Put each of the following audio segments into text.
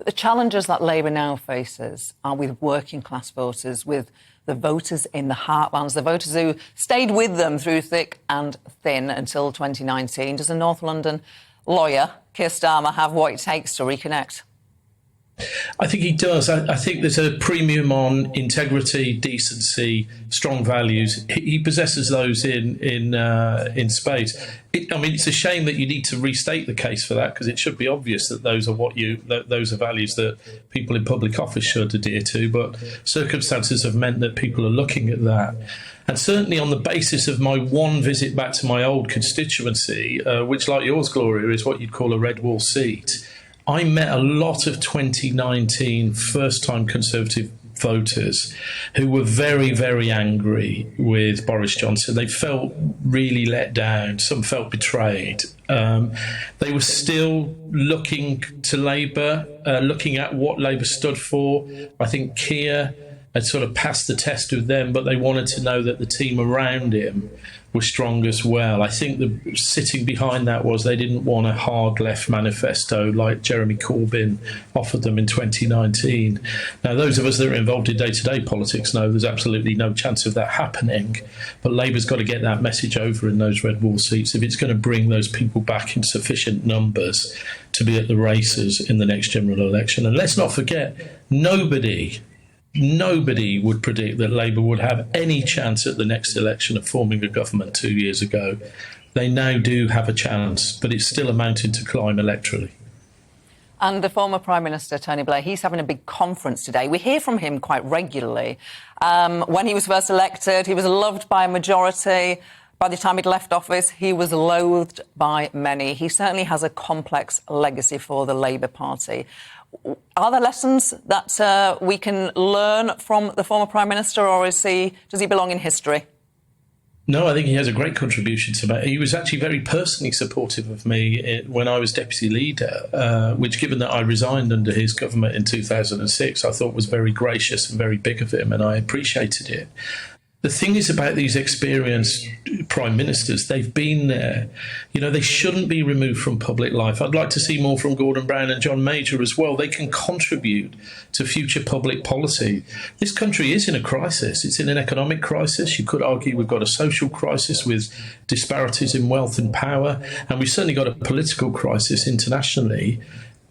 The challenges that Labour now faces are with working class voters, with the voters in the heartlands, the voters who stayed with them through thick and thin until 2019. Does a North London lawyer, Keir Starmer, have what it takes to reconnect? I think he does. I think there's a premium on integrity, decency, strong values. He possesses those in spades. It's a shame that you need to restate the case for that, because it should be obvious that those are values that people in public office should adhere to. But circumstances have meant that people are looking at that. And certainly on the basis of my one visit back to my old constituency, which, like yours, Gloria, is what you'd call a red wall seat, I met a lot of 2019 first-time Conservative voters who were very, very angry with Boris Johnson. They felt really let down. Some felt betrayed. They were still looking to Labour, looking at what Labour stood for. I think Keir had sort of passed the test with them, but they wanted to know that the team around him was strong as well. I think the sitting behind that was they didn't want a hard left manifesto like Jeremy Corbyn offered them in 2019. Now, those of us that are involved in day-to-day politics know there's absolutely no chance of that happening, but Labour's got to get that message over in those red wall seats if it's going to bring those people back in sufficient numbers to be at the races in the next general election. And let's not forget, nobody would predict that Labour would have any chance at the next election of forming a government 2 years ago. They now do have a chance, but it's still a mountain to climb electorally. And the former Prime Minister, Tony Blair, he's having a big conference today. We hear from him quite regularly. When he was first elected, he was loved by a majority. By the time he'd left office, he was loathed by many. He certainly has a complex legacy for the Labour Party. Are there lessons that we can learn from the former Prime Minister, or does he belong in history? No, I think he has a great contribution to make. He was actually very personally supportive of me when I was deputy leader, which, given that I resigned under his government in 2006, I thought was very gracious and very big of him, and I appreciated it. The thing is about these experienced prime ministers, they've been there. You know, they shouldn't be removed from public life. I'd like to see more from Gordon Brown and John Major as well. They can contribute to future public policy. This country is in a crisis. It's in an economic crisis. You could argue we've got a social crisis with disparities in wealth and power, and we've certainly got a political crisis internationally.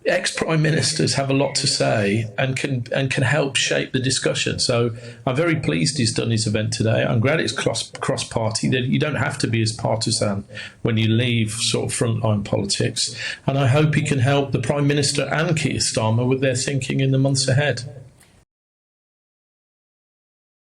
Ex-prime ministers have a lot to say and can help shape the discussion. So I'm very pleased he's done his event today. I'm glad it's cross-party, that you don't have to be as partisan when you leave sort of frontline politics. And I hope he can help the Prime Minister and Keir Starmer with their thinking in the months ahead.